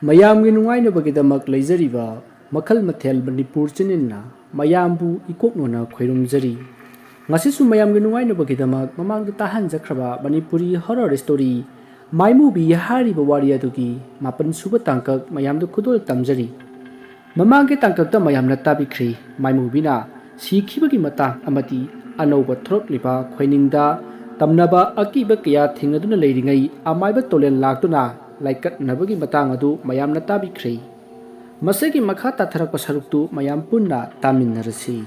ꯃꯌꯥꯝꯒꯤ ꯅꯨꯡꯉꯥꯏꯅꯕꯒꯤꯗꯃꯛ ꯂꯩꯖꯔꯤꯕ ꯃꯈꯜ ꯃꯊꯦꯜ ꯃꯅꯤꯄꯨꯔ ꯆꯦꯅꯦꯜꯅ ꯃꯌꯥꯝꯕꯨ ꯏꯀꯣꯛꯅꯣꯅ ꯈꯣꯏꯔꯨꯝꯖꯔꯤ ꯉꯁꯤꯁꯨ ꯃꯌꯥꯝꯒꯤ ꯅꯨꯡꯉꯥꯏꯅꯕꯒꯤꯗꯃꯛ ꯃꯃꯥꯡꯗ ꯇꯥꯍꯟꯖꯈ꯭ꯔꯕ ꯃꯅꯤꯄꯨꯔꯤ ꯍꯣꯔꯔ ꯁ꯭ꯇꯣꯔꯤ ꯃꯥꯏꯃꯨꯕꯤ ꯍꯥꯏꯔꯤꯕ ꯋꯥꯔꯤ ꯑꯗꯨꯒꯤ 7ꯁꯨꯕ ꯇꯥꯡꯀꯛ ꯃꯌꯥꯝꯗ ꯈꯨꯗꯣꯜ ꯇꯝꯖꯔꯤ ꯃꯃꯥꯡꯒꯤ ꯇꯥꯡꯀꯛꯇ ꯃꯌꯥꯝꯅ ꯇꯥꯕꯤꯈ꯭ꯔꯤ ꯃꯥꯏꯃꯨꯕꯤꯅ ꯁꯤꯈꯤꯕꯒꯤ ꯃꯇꯥꯡ ꯑꯃꯗꯤ ꯑꯅꯧꯕ ꯊꯣꯔꯛꯂꯤꯕ ꯈꯣꯏꯅꯤꯡꯗ ꯇꯝꯅꯕ ꯑꯀꯤꯕ ꯀꯌꯥ ꯊꯦꯡꯅꯗꯨꯅ ꯂꯩꯔꯤꯉꯩ ꯑꯃꯥꯏꯕ ꯇꯣꯂꯦꯟ ꯂꯥꯛꯇꯨꯅ ꯂꯥꯏꯀꯠꯅꯕꯒꯤ ꯃꯇꯥꯡ ꯑꯗꯨ ꯃꯌꯥꯝꯅ ꯇꯥꯕꯤꯈ꯭ꯔꯤ ꯃꯁꯤꯒꯤ ꯃꯈꯥ ꯇꯥꯊꯔꯛꯄ ꯁꯔꯨꯛꯇꯨ ꯃꯌꯥꯝ ꯄꯨꯟꯅ ꯇꯥꯃꯤꯟꯅꯔꯁꯤ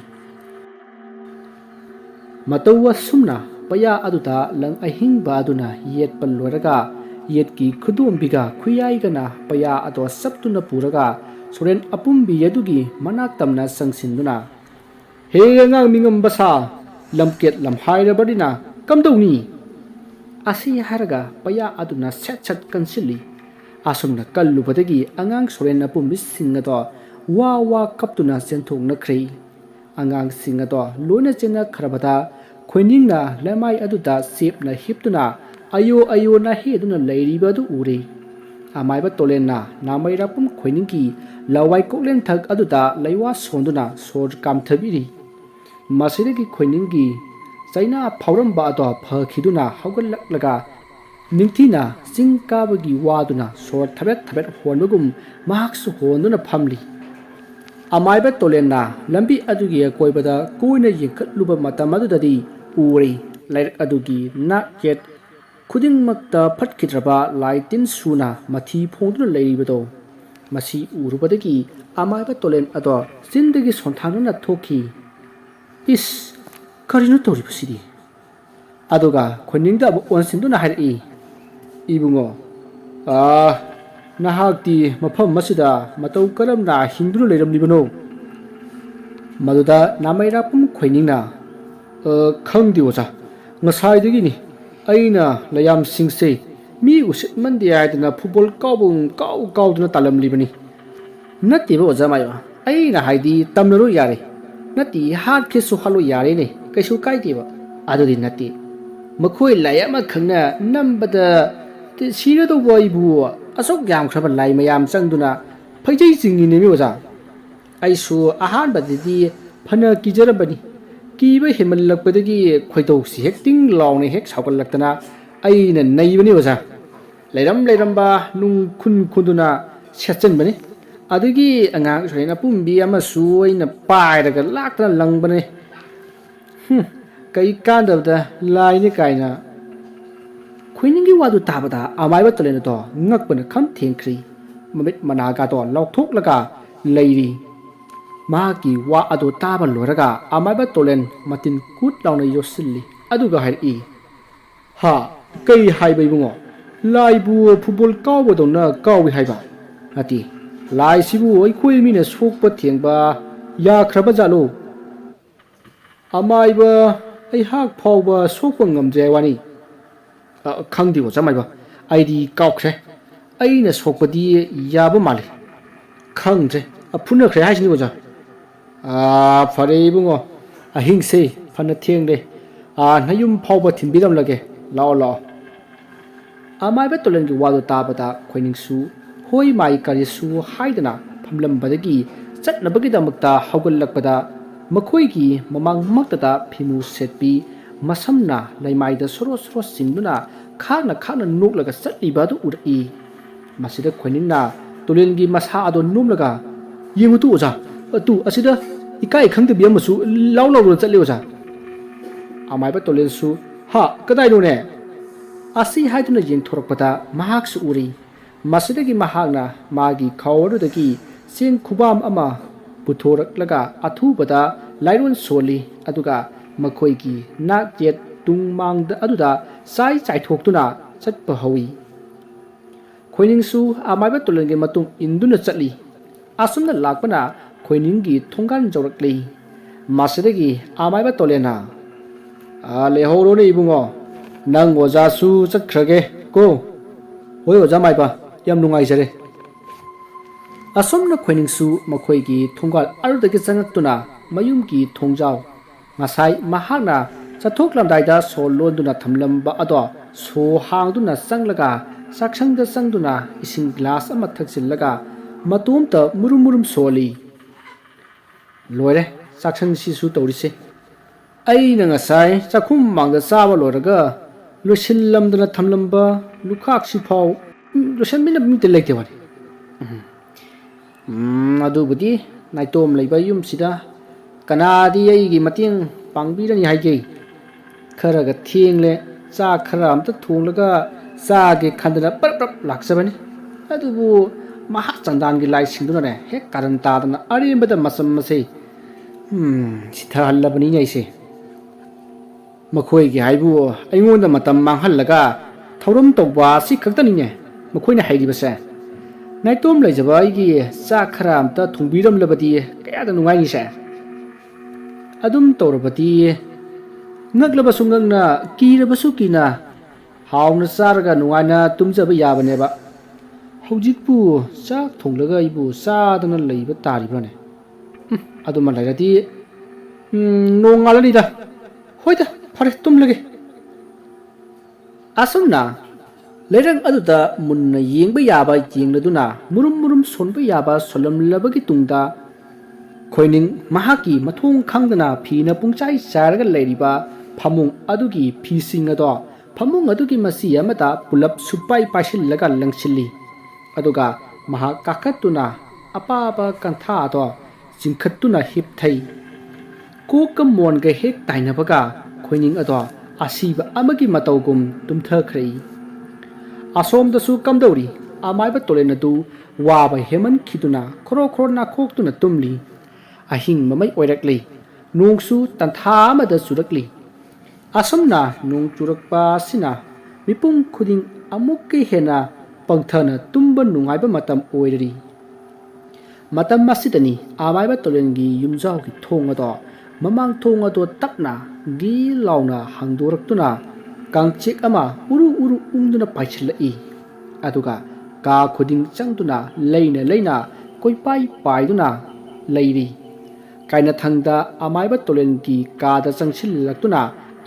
ꯃꯇꯧ ꯑꯁꯨꯝꯅ ꯄꯩꯌꯥ ꯑꯗꯨꯗ ꯂꯪ ꯑꯍꯤꯡꯕ ꯑꯗꯨꯅ ꯌꯦꯠꯄ ꯂꯣꯏꯔꯒ ꯌꯦꯠꯀꯤ ꯈꯨꯗꯣꯝꯕꯤꯒ ꯈꯨꯌꯥꯏꯒꯅ ꯄꯩꯌꯥ ꯑꯗꯨ ꯁꯞꯇꯨꯅ ꯄꯨꯔꯒ ꯁꯣꯔꯦꯟ ꯑꯄꯨꯝꯕꯤ ꯑꯗꯨꯒꯤ ꯃꯅꯥꯛ ꯇꯝꯅ ꯆꯪꯁꯤꯟꯗꯨꯅ ꯍꯦ ꯑꯉꯥꯡ ꯃꯤꯉꯝꯕ ꯁꯥ ꯂꯝꯀꯦꯠ ꯂꯝꯍꯥꯏꯔꯕꯅꯤꯅ ꯀꯝꯗꯧꯅꯤ ꯑꯁꯤ ꯍꯥꯏꯔꯒ ꯄꯩꯌꯥ ꯑꯗꯨꯅ ꯁꯦꯠ ꯁꯦꯠ ꯀꯟꯁꯤꯜꯂꯤ ꯑꯁꯨꯝꯅ ꯀꯜꯂꯨꯕꯗꯒꯤ ꯑꯉꯥꯡ ꯁꯣꯔꯦꯟ ꯑꯄꯨꯝꯕꯤꯁꯤꯡ ꯑꯗꯣ ꯋꯥ ꯋꯥ ꯀꯞꯇꯨꯅ ꯆꯦꯟꯊꯣꯛꯅꯈ꯭ꯔꯤ ꯑꯉꯥꯡꯁꯤꯡ ꯑꯗꯣ ꯂꯣꯏꯅ ꯆꯦꯟꯅꯈ꯭ꯔꯕꯗ ꯈꯣꯏꯅꯤꯡꯅ ꯂꯩꯃꯥꯏ ꯑꯗꯨꯗ ꯆꯦꯞꯅ ꯍꯤꯞꯇꯨꯅ ꯑꯌꯣ ꯑꯌꯣꯅ ꯍꯦꯗꯨꯅ ꯂꯩꯔꯤꯕ ꯑꯗꯨ ꯎꯔꯤ ꯑꯃꯥꯏꯕ ꯇꯣꯂꯦꯟꯅ ꯅꯥꯃꯩꯔꯥꯛꯄꯝ ꯈꯣꯏꯅꯤꯡꯒꯤ ꯂꯋꯥꯏ ꯀꯣꯛꯂꯦꯟꯊꯛ ꯑꯗꯨꯗ ꯂꯩꯋꯥ ꯁꯣꯟꯗꯨꯅ ꯁꯣꯔ ꯀꯥꯝꯊꯕꯤꯔꯤ ꯃꯁꯤꯗꯒꯤ ꯈꯣꯏꯅꯤꯡꯒꯤ ꯆꯩꯅꯥ ꯐꯥꯎꯔꯝꯕ ꯑꯗꯣ ꯐꯈꯤꯗꯨꯅ ꯍꯧꯒꯠꯂꯛꯂꯒ ꯅꯤꯡꯊꯤꯅ ꯆꯤꯡ ꯀꯥꯕꯒꯤ ꯋꯥꯗꯨꯅ ꯁꯣꯔ ꯊꯕꯦꯠ ꯊꯕꯦꯠ ꯍꯣꯟꯕꯒꯨꯝ ꯃꯍꯥꯛꯁꯨ ꯍꯣꯟꯗꯨꯅ ꯐꯝꯂꯤ ꯑꯃꯥꯏꯕ ꯇꯣꯂꯦꯟꯅ ꯂꯝꯕꯤ ꯑꯗꯨꯒꯤ ꯑꯀꯣꯏꯕꯗ ꯀꯣꯏꯅ ꯌꯦꯡꯈꯠꯂꯨꯕ ꯃꯇꯝ ꯑꯗꯨꯗꯗꯤ ꯎꯔꯤ ꯂꯩꯔꯛ ꯑꯗꯨꯒꯤ ꯅꯥꯛ ꯌꯦꯠ ꯈꯨꯗꯤꯡꯃꯛꯇ ꯐꯠꯈꯤꯗ꯭ꯔꯕ ꯂꯥꯏ ꯇꯤꯟ ꯁꯨꯅ ꯃꯊꯤ ꯐꯣꯡꯗꯨꯅ ꯂꯩꯔꯤꯕꯗꯣ ꯃꯁꯤ ꯎꯔꯨꯕꯗꯒꯤ ꯑꯃꯥꯏꯕ ꯇꯣꯂꯦꯟ ꯑꯗꯣ ꯆꯤꯟꯗꯒꯤ ꯁꯣꯟꯊꯥꯡꯗꯨꯅ ꯊꯣꯛꯈꯤ ꯏꯁ ꯀꯔꯤꯅꯣ ꯇꯧꯔꯤꯕꯁꯤꯗꯤ ꯑꯗꯨꯒ ꯈꯣꯏꯅꯤꯡꯗ ꯑꯃꯨꯛ ꯑꯣꯟꯁꯤꯟꯗꯨꯅ ꯍꯥꯏꯔꯛꯏ 이붕어 나학디 मफम मसिदा मतौ करमना हिंदुनु लेरमलिबनो मदुदा नामैरापुम खोइनिंगना खंगदि ओजा ngसाइदगिनि अइना लयाम सिंसे मी उसित मंदि आइदना फुटबॉल काउदुना तालमलिबनि नत्तिबो ओजा मायो अइना हाइदि तमनरो यारे नत्ति हात खेसु हालो यारेने कैसु काइदिबा अदुदि नत्ति मखोइ लायमा खंगना नंबदा सिरदौबो अइबु असोक यामख्रब लाई मयाम चंगदुना फैजै चिंगिनेमि ओजा अइसु अहानबदि फना किजरबनि कीबा हेमलकपदगी खोइदौसि हेक तिंग लाउने हेक सावगलक्तना अइना नैबनि ओजा लेरमबा नुंग खुन खुदुना सेचनबनि अदगी अंगांग सोइना पुंबी अमसु अइना पाइरगा लाक्तना लंगबने कई कांदबदा लाइने काइना खोइनिंगी वादु ताबदा अमाइबा तलेन तो ngakpana kham thengkhri mamit managa to lauthoklega leiri maki wa ado taba loraga amaiba tolen matin kut launa yosilli aduga hai ha kai haibai bungo laibu football kawbodona kawi haiba ati lai sibu oi khoi mina sokpa thengba ya khraba jalo amaiba ai hak phawba sokpa ngamje wani खंगदि ओजा माइबा आइदि काउख्रे अइना सोकपदि याबो माले खंग्रे फुनख्रे हाइसिनि ओजा फरे बुङो अहिंसे fun थेंदे नयुम फावबा थिनबिरम लगे लाओ लाओ अमाइबा तोलेंगि वादो ताबदा खोइनिंगसु होय माइ करिसु हाइदना फमलमबदगी चटनबगिदमक्ता हौगललकपदा मखोइगी ममांगमक्तदा फिमु सेटपी मसमना लैमाइदा सोरो सोरो सिंदुना खाना नोकलगा चटलिबादु उरई मसिदा खोइनिंगना तोलेंगी मसा अदो नुमलगा येंगुतु ओजा तु असिदा इकाई खंगदबि अमसु लाउ लाउ चटले ओजा अमाइबा तोलेंसु हा कदाइनोने असि हाइदुना येंथोरकपदा महाक्सु उरी मसिदगी महागना मागी खावरुदगी चेन खुबाम अमा पुथोरकलगा अथुबदा लाइरोन सोली अदुगा मखोइगी नाक येट तुंग मांगद अदुदा साइ चाइथोक्तुना चटपा हौई खोइनिंगसु अमाइबा तोलेंगे मतुंग इंदुना चटली असुमना लाकपना खोइनिंगी थोंगान जौरकली मासिदगी अमाइबा तोलेना लेहौरोने इबुंगो नंग ओजासु चटख्रगे को होय ओजा माइबा याम नुंगाइजरे असुमना खोइनिंगसु मखोइगी थोंगाल अरुदगी चंगक्तुना मयुमगी थोंजाव ngasai mahakna chathoklamdaida sol londuna thamlamba ado so hangduna changlaga ꯆꯥꯛꯁꯪꯗ ꯆꯪꯗꯨꯅ ꯏꯁꯤꯡ ꯒ꯭ꯂꯥꯁ ꯑꯃ ꯊꯛꯆꯤꯜꯂꯒ ꯃꯇꯣꯝꯇ ꯃꯨꯔꯨꯝ ꯃꯨꯔꯨꯝ ꯁꯣꯜꯂꯤ꯫ ꯂꯣꯏꯔꯦ ꯆꯥꯛꯁꯪꯁꯤꯁꯨ ꯇꯧꯔꯤꯁꯦ꯫ ꯑꯩꯅ ꯉꯁꯥꯏ ꯆꯥꯛꯈꯨꯝ ꯃꯃꯥꯡꯗ ꯆꯥꯕ ꯂꯣꯏꯔꯒ ꯂꯣꯏꯁꯤꯜꯂꯝꯗꯅ ꯊꯝꯂꯝꯕ ꯂꯨꯈꯥꯛꯁꯤꯐꯥꯎ ꯂꯣꯏꯁꯤꯟꯕꯤꯅꯕ ꯃꯤꯇ ꯂꯩꯇꯦ ꯋꯥꯅꯤ꯫ ꯑꯗꯨꯕꯨꯗꯤ ꯅꯥꯏꯇꯣꯝ ꯂꯩꯕ ꯌꯨꯝꯁꯤꯗ ꯀꯅꯥꯗꯤ ꯑꯩꯒꯤ ꯃꯇꯦꯡ ꯄꯥꯡꯕꯤꯔꯅꯤ ꯍꯥꯏꯒꯦ? ꯈꯔꯒ ꯊꯦꯡꯂꯦ ꯆꯥꯛ ꯈꯔ ꯑꯝꯇ ꯊꯣꯡꯂꯒ ꯆꯥꯒꯦ ꯈꯟꯗꯅ ꯄꯔꯞ ꯄꯔꯞ ꯂꯥꯛꯆꯕꯅꯤ꯫ ꯑꯗꯨꯕꯨ ꯃꯍꯥ ꯆꯪꯗꯥꯟꯒꯤ ꯂꯥꯏꯁꯤꯡꯗꯨꯅꯅꯦ ꯍꯦꯛ ꯀꯥꯔꯟ ꯇꯥꯗꯅ ꯑꯔꯦꯝꯕꯗ ꯃꯆꯝ ꯑꯁꯦ ꯁꯤꯊꯍꯜꯂꯕꯅꯤꯅꯦ ꯑꯩꯁꯦ꯫ ꯃꯈꯣꯏꯒꯤ ꯍꯥꯏꯕꯨ ꯑꯩꯉꯣꯟꯗ ꯃꯇꯝ ꯃꯥꯡꯍꯜꯂꯒ ꯊꯧꯔꯝ ꯇꯧꯕ ꯑꯁꯤ ꯈꯛꯇꯅꯤꯅꯦ ꯃꯈꯣꯏꯅ ꯍꯩꯔꯤꯕꯁꯦ꯫ ꯅꯥꯏꯇꯣꯝ ꯂꯩꯖꯕ ꯑꯩꯒꯤ ꯆꯥꯛ ꯈꯔ ꯑꯝꯇ ꯊꯣꯡꯕꯤꯔꯝꯂꯕꯗꯤ ꯀꯌꯥꯗ ꯅꯨꯡꯉꯥꯏꯅꯤꯁꯦ꯫ ꯑꯗꯨꯝ ꯇꯧꯔꯕꯗꯤ ꯉꯛꯂꯕꯁꯨ ꯉꯛꯅ ꯀꯤꯔꯕꯁꯨ ꯀꯤꯅ ꯍꯥꯎꯅ ꯆꯥꯔꯒ ꯅꯨꯡꯉꯥꯏꯅ ꯇꯨꯝꯖꯕ ꯌꯥꯕꯅꯦꯕ꯫ ꯍꯧꯖꯤꯛꯄꯨ ꯆꯥꯛ ꯊꯣꯡꯂꯒ ꯑꯩꯕꯨ ꯆꯥꯗꯅ ꯂꯩꯕ ꯇꯥꯔꯤꯕ꯭ꯔꯅꯦ? ꯑꯗꯨꯃ ꯂꯩꯔꯗꯤ ꯅꯣꯡꯉꯥꯜꯂꯅꯤꯗ꯫ ꯍꯣꯏꯗ ꯐꯔꯦ ꯇꯨꯝꯂꯒꯦ꯫ ꯑꯁꯨꯝꯅ ꯂꯩꯔꯛ ꯑꯗꯨꯗ ꯃꯨꯟꯅ ꯌꯦꯡꯕ ꯌꯥꯕ ꯌꯦꯡꯂꯗꯨꯅ ꯃꯨꯔꯨꯝ ꯃꯨꯔꯨꯝ ꯁꯣꯟꯕ ꯌꯥꯕ ꯁꯣꯜꯂꯝꯂꯕꯒꯤ ꯇꯨꯡꯗ ꯈꯣꯏꯅꯤꯡ ꯃꯍꯥꯛꯀꯤ ꯃꯊꯣꯡ ꯈꯪꯗꯅ ꯐꯤꯅ ꯄꯨꯡꯆꯥꯏ ꯆꯥꯏꯔꯒ ꯂꯩꯔꯤꯕ ꯐꯃꯨꯡ ꯑꯗꯨꯒꯤ ꯐꯤꯁꯤꯡ ꯑꯗꯣ ꯐꯃꯨꯡ ꯑꯗꯨꯒꯤ ꯃꯆꯤ ꯑꯃꯗ ꯄꯨꯂꯞ ꯁꯨꯄꯥꯏ ꯄꯥꯏꯁꯤꯜꯂꯒ ꯂꯪꯁꯤꯜꯂꯤ꯫ ꯑꯗꯨꯒ ꯃꯍꯥꯛ ꯀꯥꯈꯠꯇꯨꯅ ꯑꯄꯥꯕ ꯀꯟꯊꯥ ꯑꯗꯣ ꯆꯤꯡꯈꯠꯇꯨꯅ ꯍꯤꯞꯊꯩ꯫ ꯀꯣꯛꯀ ꯃꯣꯟꯒ ꯍꯦꯛ ꯇꯥꯏꯅꯕꯒ ꯈꯣꯏꯅꯤꯡ ꯑꯗꯣ ꯑꯁꯤꯕ ꯑꯃꯒꯤ ꯃꯇꯧꯒꯨꯝ ꯇꯨꯝꯊꯈ꯭ꯔꯦ꯫ ꯑꯁꯣꯝꯗꯁꯨ ꯀꯝꯗꯧꯔꯤ? ꯑꯃꯥꯏꯕ ꯇꯣꯂꯦꯟ ꯑꯗꯨ ꯋꯥꯕ ꯍꯦꯃꯟꯈꯤꯗꯨꯅ ꯈꯣꯔꯣ ꯈꯣꯔꯣ ꯅꯥꯈꯣꯛꯇꯨꯅ ꯇꯨꯝꯂꯤ꯫ ꯑꯍꯤꯡ ꯃꯃꯩ ꯑꯣꯏꯔꯛꯂꯤ꯫ ꯅꯣꯡꯁꯨ ꯇꯟꯊꯥ ꯑꯃꯗ ꯆꯨꯔꯛꯂꯤ꯫ ꯑꯁꯨꯝꯅ ꯅꯣꯡ ꯆꯨꯔꯛꯄ ꯑꯁꯤꯅ ꯃꯤꯄꯨꯝ ꯈꯨꯗꯤꯡ ꯑꯃꯨꯛꯀ ꯍꯦꯟꯅ ꯄꯪꯊꯅ ꯇꯨꯝꯕ ꯅꯨꯡꯉꯥꯏꯕ ꯃꯇꯝ ꯑꯣꯏꯔꯔꯤ꯫ ꯃꯇꯝ ꯑꯁꯤꯗꯅꯤ ꯑꯃꯥꯏꯕ ꯇꯣꯂꯦꯟꯒꯤ ꯌꯨꯝꯖꯥꯎꯒꯤ ꯊꯣꯡ ꯑꯗꯣ ꯃꯃꯥꯡ ꯊꯣꯡ ꯑꯗꯣ ꯇꯞꯅ ꯒꯤ ꯂꯥꯎꯅ ꯍꯥꯡꯗꯣꯔꯛꯇꯨꯅ ꯀꯥꯡꯆꯤꯛ ꯑꯃ ꯎꯔꯨ ꯎꯔꯨ ꯎꯪꯗꯨꯅ ꯄꯥꯏꯁꯤꯜꯂꯛꯏ꯫ ꯑꯗꯨꯒ ꯀꯥ ꯈꯨꯗꯤꯡ ꯆꯪꯗꯨꯅ ꯂꯩꯅ ꯂꯩꯅ ꯀꯣꯏꯄꯥꯏ ꯄꯥꯏꯗꯨꯅ ꯂꯩꯔꯤ꯫ ꯀꯥꯏꯅꯊꯪꯗ ꯑꯃꯥꯏꯕ ꯇꯣꯂꯦꯟꯒꯤ ꯀꯥꯗ ꯆꯪꯁꯤꯜꯂꯛꯇꯨꯅ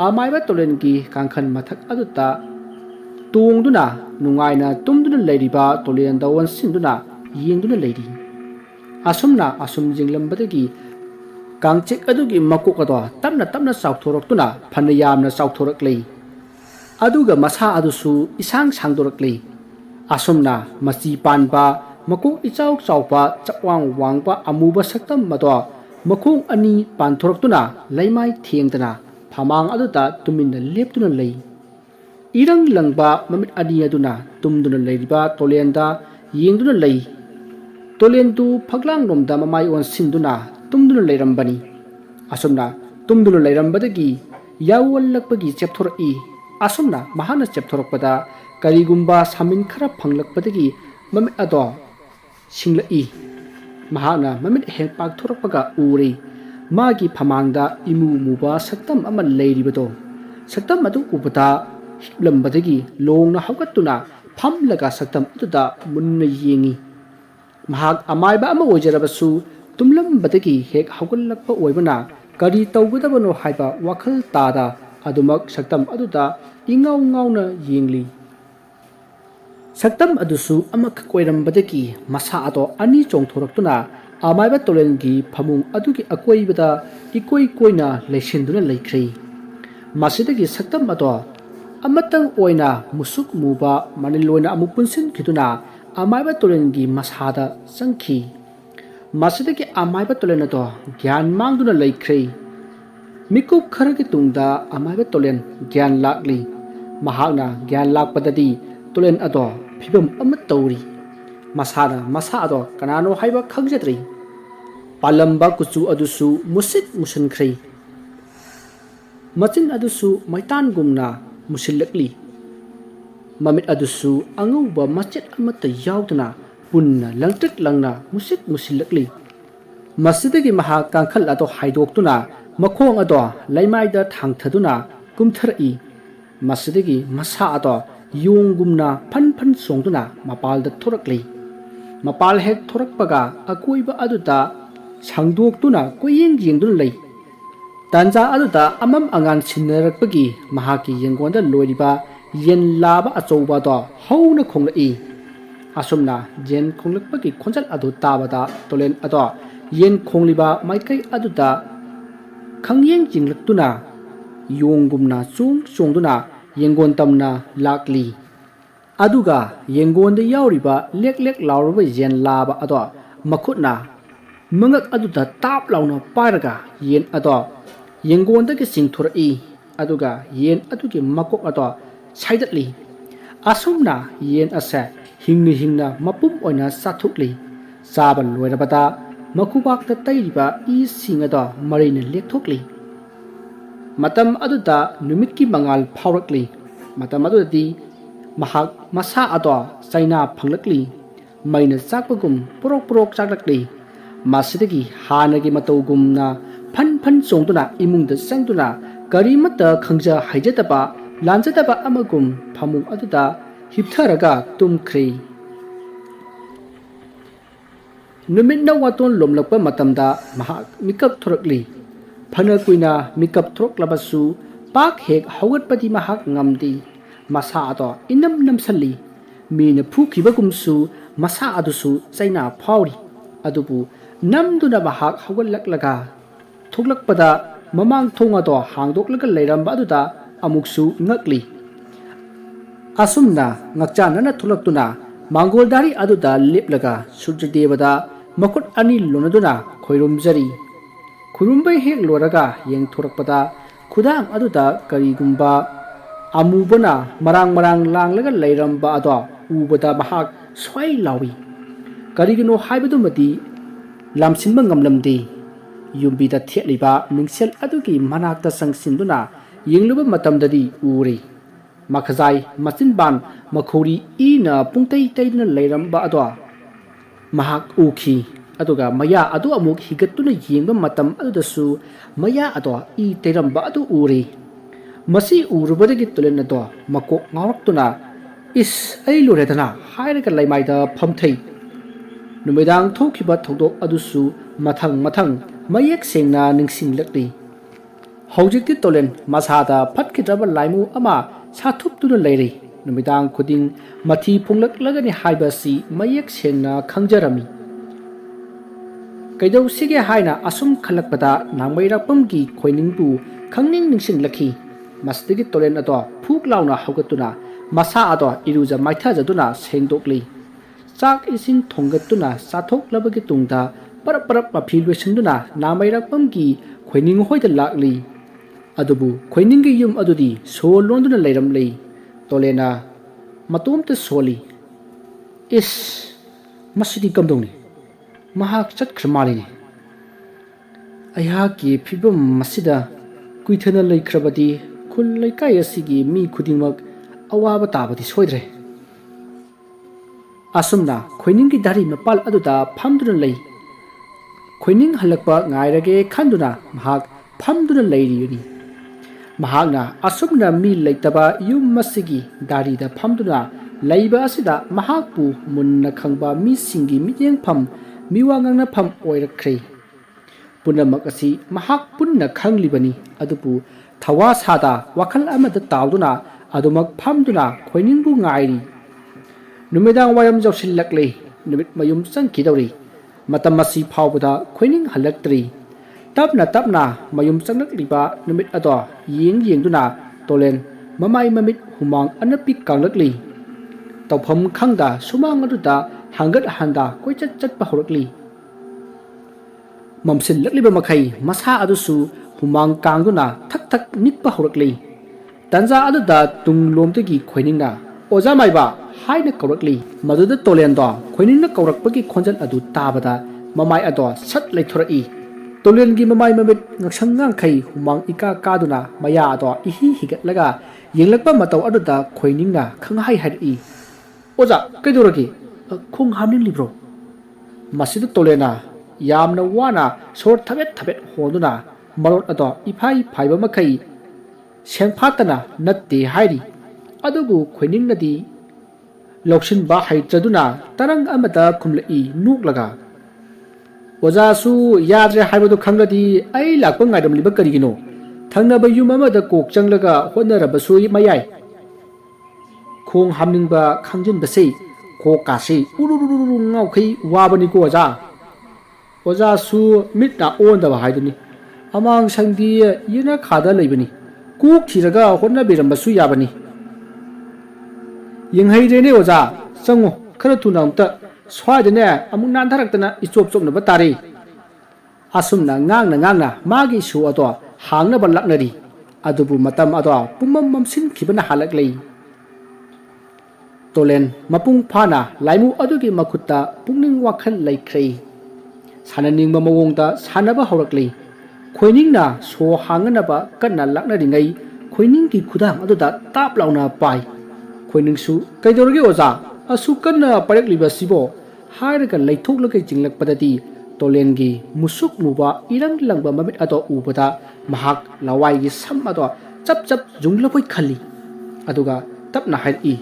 ꯑꯃꯥꯏꯕ ꯇꯣꯂꯦꯟꯒꯤ ꯀꯥꯡꯈꯟ ꯃꯊꯛ ꯑꯗꯨꯗ ꯇꯣꯡꯗꯨꯅ ꯅꯨꯡꯉꯥꯏꯅ ꯇꯨꯝꯗꯨꯅ ꯂꯩꯔꯤꯕ ꯇꯣꯂꯦꯟꯗ ꯑꯣꯟꯁꯤꯟꯗꯨꯅ ꯌꯦꯡꯗꯨꯅ ꯂꯩꯔꯤ꯫ ꯑꯁꯨꯝꯅ ꯑꯁꯨꯝ ꯌꯦꯡꯂꯝꯕꯗꯒꯤ ꯀꯥꯡꯆꯤꯛ ꯑꯗꯨꯒꯤ ꯃꯀꯣꯛ ꯑꯗꯣ ꯇꯞꯅ ꯇꯞꯅ ꯆꯥꯎꯊꯣꯔꯛꯇꯨꯅ ꯐꯅ ꯌꯥꯝꯅ ꯆꯥꯎꯊꯣꯔꯛꯂꯤ꯫ ꯑꯗꯨꯒ ꯃꯁꯥ ꯑꯗꯨꯁꯨ ꯏꯁꯥꯡ ꯁꯥꯡꯗꯣꯔꯛꯂꯤ꯫ ꯑꯁꯨꯝꯅ ꯃꯆꯤ ꯄꯥꯟꯕ ꯃꯀꯣꯛ ꯏꯆꯥꯎ ꯆꯥꯎꯕ ꯆꯞꯋꯥꯡ ꯋꯥꯡꯕ ꯑꯃꯨꯕ ꯁꯛꯇꯝ ꯑꯗꯣ ꯃꯈꯣꯡ ꯑꯅꯤ ꯄꯥꯟꯊꯣꯔꯛꯇꯨꯅ ꯂꯩꯃꯥꯏ ꯊꯦꯡꯗꯅ ꯐꯃꯥꯡ ꯑꯗꯨꯗ ꯇꯨꯃꯤꯟꯅ ꯂꯦꯞꯇꯨꯅ ꯂꯩ꯫ ꯏꯔꯪ ꯂꯪꯕ ꯃꯃꯤꯠ ꯑꯅꯤ ꯑꯗꯨꯅ ꯇꯨꯝꯗꯨꯅ ꯂꯩꯔꯤꯕ ꯇꯣꯂꯦꯟꯗ ꯌꯦꯡꯗꯨꯅ ꯂꯩ꯫ ꯇꯣꯂꯦꯟꯗꯨ ꯐꯛꯂꯥꯡꯂꯣꯝꯗ ꯃꯃꯥꯏ ꯑꯣꯟꯁꯤꯟꯗꯨꯅ ꯇꯨꯝꯗꯨꯅ ꯂꯩꯔꯝꯕꯅꯤ꯫ ꯑꯁꯨꯝꯅ ꯇꯨꯝꯗꯨꯅ ꯂꯩꯔꯝꯕꯗꯒꯤ ꯌꯥꯎꯋꯜꯂꯛꯄꯒꯤ ꯆꯦꯞꯊꯣꯔꯛꯏ꯫ ꯑꯁꯨꯝꯅ ꯃꯍꯥꯛꯅ ꯆꯦꯞꯊꯣꯔꯛꯄꯗ ꯀꯔꯤꯒꯨꯝꯕ ꯁꯥꯃꯤꯟ ꯈꯔ ꯐꯪꯂꯛꯄꯗꯒꯤ ꯃꯃꯤꯠ ꯑꯗꯣ ꯁꯤꯡꯂꯛꯏ꯫ ꯃꯍꯥꯛꯅ ꯃꯃꯤꯠ ꯍꯦꯛ ꯄꯥꯛꯊꯣꯔꯛꯄꯒ ꯎꯔꯦ ꯃꯥꯒꯤ ꯐꯃꯥꯡꯗ ꯏꯃꯨ ꯃꯨꯕ ꯁꯛꯇꯝ ꯑꯃ ꯂꯩꯔꯤꯕꯗꯣ꯫ ꯁꯛꯇꯝ ꯑꯗꯨ ꯎꯕꯗ ꯍꯤꯞꯂꯝꯕꯗꯒꯤ ꯂꯣꯡꯅ ꯍꯧꯒꯠꯇꯨꯅ ꯐꯝꯂꯒ ꯁꯛꯇꯝ ꯑꯗꯨꯗ ꯃꯨꯟꯅ ꯌꯦꯡꯉꯤ꯫ ꯃꯍꯥꯛ ꯑꯃꯥꯏꯕ ꯑꯃ ꯑꯣꯏꯖꯔꯕꯁꯨ ꯇꯨꯝꯂꯝꯕꯗꯒꯤ ꯍꯦꯛ ꯍꯧꯒꯠꯂꯛꯄ ꯑꯣꯏꯕꯅ ꯀꯔꯤ ꯇꯧꯒꯗꯕꯅꯣ ꯍꯥꯏꯕ ꯋꯥꯈꯜ ꯇꯥꯗ ꯑꯗꯨꯃꯛ ꯁꯛꯇꯝ ꯑꯗꯨꯗ ꯏꯉꯥꯎ ꯉꯥꯎꯅ ꯌꯦꯡꯂꯤ꯫ ꯁꯛꯇꯝ ꯑꯗꯨꯁꯨ ꯑꯃꯈꯛ ꯑꯣꯏꯔꯝꯕꯗꯒꯤ ꯃꯁꯥ ꯑꯗꯣ ꯑꯅꯤ ꯆꯣꯡꯊꯣꯔꯛꯇꯨꯅ ꯑꯃꯥꯏꯕ ꯇꯣꯂꯦꯟꯒꯤ ꯐꯃꯨꯡ ꯑꯗꯨꯒꯤ ꯑꯀꯣꯏꯕꯗ ꯏꯀꯣꯏ ꯀꯣꯏꯅ ꯂꯩꯁꯤꯟꯗꯨꯅ ꯂꯩꯈ꯭ꯔꯦ꯫ ꯃꯁꯤꯗꯒꯤ ꯁꯛꯇꯝ ꯑꯗꯣ ꯑꯃꯇꯪ ꯑꯣꯏꯅ ꯃꯨꯁꯨꯛ ꯃꯨꯕ ꯃꯅꯤꯜ ꯑꯣꯏꯅ ꯑꯃꯨꯛ ꯄꯨꯟꯁꯤꯟꯈꯤꯗꯨꯅ ꯑꯃꯥꯏꯕ ꯇꯣꯂꯦꯟꯒꯤ ꯃꯁꯥꯗ ꯆꯪꯈꯤ꯫ ꯃꯁꯤꯗꯒꯤ ꯑꯃꯥꯏꯕ ꯇꯣꯂꯦꯟ ꯑꯗꯣ ꯒ꯭ꯌꯥꯟ ꯃꯥꯡꯗꯨꯅ ꯂꯩꯈ꯭ꯔꯦ꯫ ꯃꯤꯀꯨꯞ ꯈꯔꯒꯤ ꯇꯨꯡꯗ ꯑꯃꯥꯏꯕ ꯇꯣꯂꯦꯟ ꯒ꯭ꯌꯥꯟ ꯂꯥꯛꯂꯤ꯫ ꯃꯍꯥꯛꯅ ꯒ꯭ꯌꯥꯟ ꯂꯥꯛꯄꯗꯗꯤ ꯇꯣꯂꯦꯟ ꯑꯗꯣ ꯐꯤꯕꯝ ꯑꯃ ꯇꯧꯔꯤ꯫ ꯃꯁꯥꯅ ꯃꯁꯥ ꯑꯗꯣ ꯀꯅꯥꯅꯣ ꯍꯥꯏꯕ ꯈꯪꯖꯗ꯭ꯔꯤ꯫ ꯄꯥꯜꯂꯝꯕ ꯀꯨꯆꯨ ꯑꯗꯨꯁꯨ ꯃꯨꯁꯤꯠ ꯃꯨꯁꯤꯟꯈ꯭ꯔꯦ꯫ ꯃꯆꯤꯟ ꯑꯗꯨꯁꯨ ꯃꯩꯇꯥꯟꯒꯨꯝꯅ ꯃꯨꯁꯤꯜꯂꯛꯂꯤ꯫ ꯃꯃꯤꯠ ꯑꯗꯨꯁꯨ ꯑꯉꯧꯕ ꯃꯆꯦꯠ ꯑꯃꯠꯇ ꯌꯥꯎꯗꯅ ꯄꯨꯟꯅ ꯂꯪꯇ꯭ꯔꯤꯛ ꯂꯪꯅ ꯃꯨꯁꯤꯠ ꯃꯨꯁꯤꯜꯂꯛꯂꯤ꯫ ꯃꯁꯤꯗꯒꯤ ꯃꯍꯥꯛ ꯀꯥꯡꯈꯜ ꯑꯗꯣ ꯍꯥꯏꯗꯣꯛꯇꯨꯅ ꯃꯈꯣꯡ ꯑꯗꯣ ꯂꯩꯃꯥꯏꯗ ꯊꯥꯡꯊꯗꯨꯅ ꯀꯨꯝꯊꯔꯛꯏ꯫ ꯃꯁꯤꯗꯒꯤ ꯃꯁꯥ ꯑꯗꯣ ꯌꯣꯡꯒꯨꯝꯅ ꯐꯟ ꯐꯟ ꯆꯣꯡꯗꯨꯅ ꯃꯄꯥꯜꯗ ꯊꯣꯔꯛꯂꯤ꯫ ꯃꯄꯥꯜ ꯍꯦꯛ ꯊꯣꯔꯛꯄꯒ ꯑꯀꯣꯏꯕ ꯑꯗꯨꯗ ꯁꯥꯡꯗꯣꯛꯇꯨꯅ ꯀꯣꯏꯌꯦꯡ ꯌꯦꯡꯗꯨꯅ ꯂꯩ꯫ ꯇꯥꯟꯖꯥ ꯑꯗꯨꯗ ꯑꯃꯝ ꯑꯉꯥꯟ ꯁꯤꯟꯅꯔꯛꯄꯒꯤ ꯃꯍꯥꯛꯀꯤ ꯌꯦꯡꯒꯣꯟꯗ ꯂꯣꯏꯔꯤꯕ yen laba achouba do hauna khonglai asumna yen khonglakpagi khonjal adu tabada tolen ado yen khongliba maikai aduda khangyeng jinglaktuna yonggumna chongduna yengon tamna lakli aduga yengonda yauriba lek lauraba yen laba ado makhutna mangak aduda tap launa paraga yen ado yengonda ke singthurai aduga yen adugi makok ado saidatli asumna yen asa hingna mapum oina sathukli saban loirabada makubakta tairiba I singada marina lekthokli matam aduda numitki mangal phaurakli matam adudi mahak masa ado saina phanglakli maina chakpagum purok chaklakli masidagi hanagi matogumna phan chongduna imungda sangduna karimata khangja haijataba lanjataba amagum phamung aduda hiptharaga tumkhri numit na waton lomlakpa matamda mahak mikap thorakli phana kuina mikap throklabasu pak hek hawatpati mahak ngamdi masa ado inam namsali mina phukibagumsu masa adusu chaina phauri adubu namduna mahak hawalaklaga thoklakpada mamang thonga do hangdoklaga leiramba aduda amuksu ngakli asumna ngakchanana thulaktuna mangoldari aduda leplaga surjadevada makut ani lonaduna khoirumjari khurumbai hek loraga yengthorakpada khudang aduda karigumba amubana marang langlaga leiramba ado ubada mahak swai lawi karigino haibadumati lamsinba ngamlamdi yumbida theliba mingsel adugi manakta sangsinduna yengluba matamdadi uri makhazai machinban makhori ina pungtai taidna leiramba ado mahak uki aduga maya adu amuk higatuna yengba matam adudasu maya ado I teiramba adu uri masi urubadagi tulen ado makok ngawraktuna is ai luredana hairaga laimaida phamthai numidang thokiba thodok adusu mathang mayek sengna ningsinglakli hojikti tolen masada phatkidraba laimu ama sathuptuna leiri numidang khuding mathi phunglaklagani haibasi mayek sengna khangjarami kaidau sige haina asum khalakpada nangmairakpamgi khoiningbu khangning ningsinglakhi masdigi tolen ado phuk launa haugatuna masa ado iruja maithajaduna sengdokli chak isin thongatuna sathoklabagi tungda parap mapilwesinduna namairakpamgi khoining hoida lakli adubu khoiningi yum adudi so londuna leiramlei tolena matomta soli is masidi kamdongni mahak chatkhramali ayaki phibam masida kuithana leikrabadi khul leikai asigi mi khudingmak awaba tabadi soidre asumna khoiningi dari mapal aduda phamduna lei khoining halakpa ngairage khanduna mahak phamduna leiriyuni mahagna asumna mi leitaba yum masigi darida phamduna leiba asida mahakpu munna khangba mi singi mityeng pham miwangangna pham oirakhrei punamak asi mahak punna khanglibani adupu thawa sada wakhal amada tawduna adumak phamduna khoiningbu ngairi numidang wayam jawsillaklei numit mayum changkidawri matam asi phawbada khoining halaktri tapna mayum changlakliba numit ado yengduna tolen mamai mamit humang anapi kanglakli tawpham khangda sumang aduda hangat handa koichat pahorakli mamsil lakliba makhai masa adusu humang kangduna thak nikpa horakli tanja aduda tunglomtagi khoiningna oja maiba haina kaurakli maduda tolen do khoiningna kaurakpagi khonjal adu tabada mamai ado sat leithorai tolengi mamai mamit ngaksangang khai humang ika kaduna maya ado ihi higatlaga yenglakpa matau aduda khoiningna khanghai hari oja kaidoragi khung hamnin libro masida tolena yamna wana sor thabet hoduna marot ado ifai phaiba makai sengphatana natte hairi adubu khoiningnadi loksin ba haitraduna tarang amata khumlai nuklaga oja su yadre haibadu khangadi ai lakpa ngaidam liba karigino thangnaba yum amada kok changlaga honarabasu mayai khong hamningba khangjin base ko kasi urururu ngaukhei wabani ko oja oja su mitna on da haiduni amang sangdi yena khada leibani kuk thiraga honna biram su yabani yenghai rene oja sango khara tunamta swade ne amung nan tharaktana ichop chop na batari asumna ngang na magi su ato hangna balaknari adubu matam ato pumam mamsin khibana halak lei tolen mapung phana laimu adugi makutta pungning wakhal laikhrei sananing mamawongda sanaba hawraklei khoining na so hangana ba kanna laknari ngai khoining ki khudang aduda tap launa pai khoining su kaidorge oza asu kanna parek liba sibo hairaga laithok lakai jinglak padati tolen gi musuk muba irang langba mamit ato ubada mahak lawai gi sam ato chap chap junglapoi khali aduga tapna hai i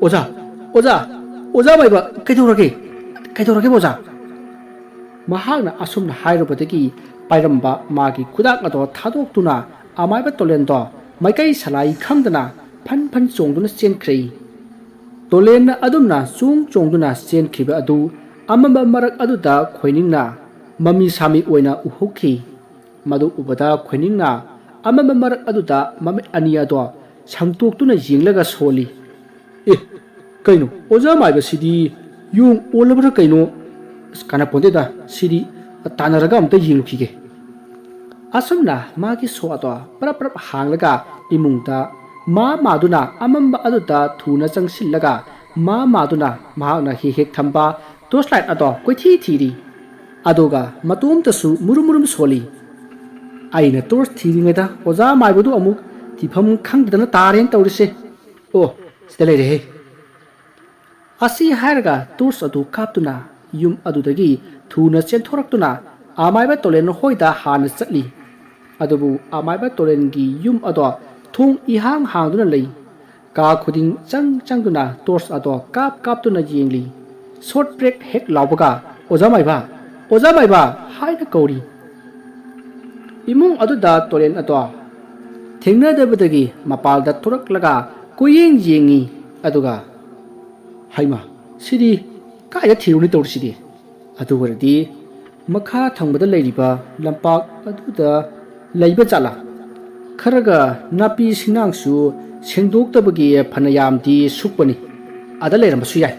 oza baiba kaidorage boza mahakna asumna hairobadagi pairamba magi kudak ato thadok tuna amaiba tolen do maikai salai khangdana phan chongduna chenkrei tolen adumna chongduna chenkriba adu amamba marak aduda khoiningna mami sami oina uhokhi madu ubada khoiningna amamba marak aduda mamit ania do sangtoktuna jinglaga soli kaino oja maiba sidi yung olabra kaino kana ponde da sidi tanaraga amta yingkhige asumna magi so ato prap hanglaga imungta maduna amamba aduda thuna changsillaga maduna mahakna hek thamba torchlight ato koithi thiri adoga matum tasu murum soli aina torch thiri ngeda oja maibudu amuk tifam khangdana taren tawrise o stele re asi hairga torch adu kaptuna yum adudagi thuna chenthораktuna amaiba tolen hoida hana chatli adubu amaiba tolen gi yum ado thung ihang hangduna lei ka khuding changduna torch ado kaptuna jingli short break hek laubaga oja maiba haina kauri imung aduda tolen ato thengna dabadagi mapalda thuraklaga kuyeng jengi aduga haima sidi kaya thiruni tawsidi aduwardi makha thangbada leiriba lampak aduda leiba chala kharaga napi sinangsu sengdoktabagi phanayamdi sukpani ada leirambasu yai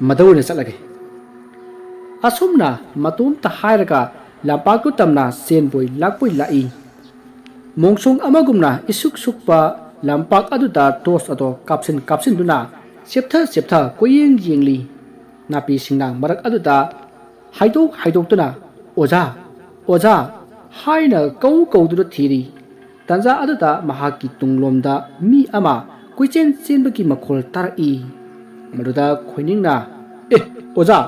madawne chalage asumna matum ta hairaga lampaku tamna senboi lakpoi lai mongsong amagumna isuk sukpa lampak aduda tos ado kapsin duna septha koyeng jingli napi singnang marak aduda haidok tuna oja haina kau dura thiri tanja aduda mahaki tunglomda mi ama koichen chenbaki makhol tarai maduda khoiningna oja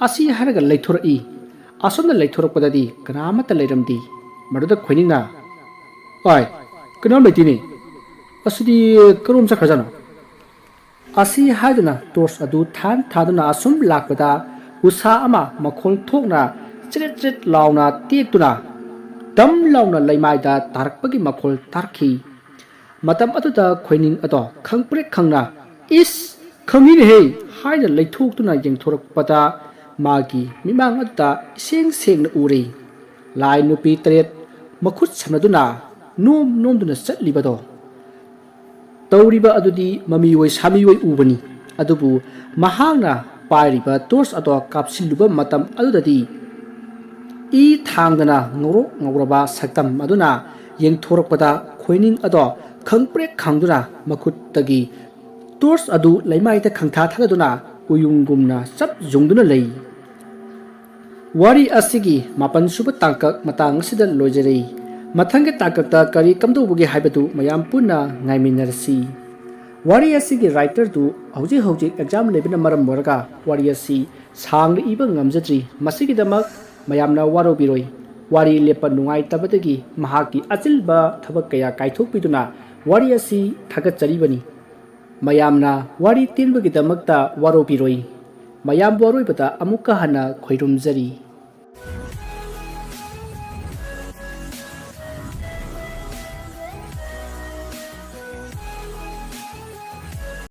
asi haraga leithorai asomna leithorakpadadi kanamata leiramdi maduda khoiningna oi kanam leitini asidi karom sakhajana asi haiduna tos adu thaduna asum lakpada usa ama makhol thokna chret launa tetuna dam launa leimaida tarakpagi makhol tarkhi matam aduda khoining ado khangprek khangna is khangin he haina leithoktuna yengthorakpada magi mimang aduda sengna uri lai nupi tret makhut samnaduna nomduna chatlibado tawriba adudi mamiwoi samiwoi ubani adubu mahangna pairiba tors ato kapsiluba matam adudadi i thangdana ngoraba saktam aduna yengthorakpada khoining ado khangprek khangduna makhutagi tors adu leimaita khangtha thaladuna uyungumna sap jungduna lei wari asigi mapan suba tangkak matang sida lojeri mathangge takakta kari kamdobugi haibatu mayam punna ngaiminarsi wari asigi writer tu hauji exam lebina maram morga wari asi sang iba ngamjatri masigi damak mayamna waro biroi wari lepa nungai tabadagi mahaki achilba thabak kaya kaithok piduna wari asi thagat charibani mayamna wari tinbagi damakta waro biroi mayam boroi bata amuka hana khoirum jari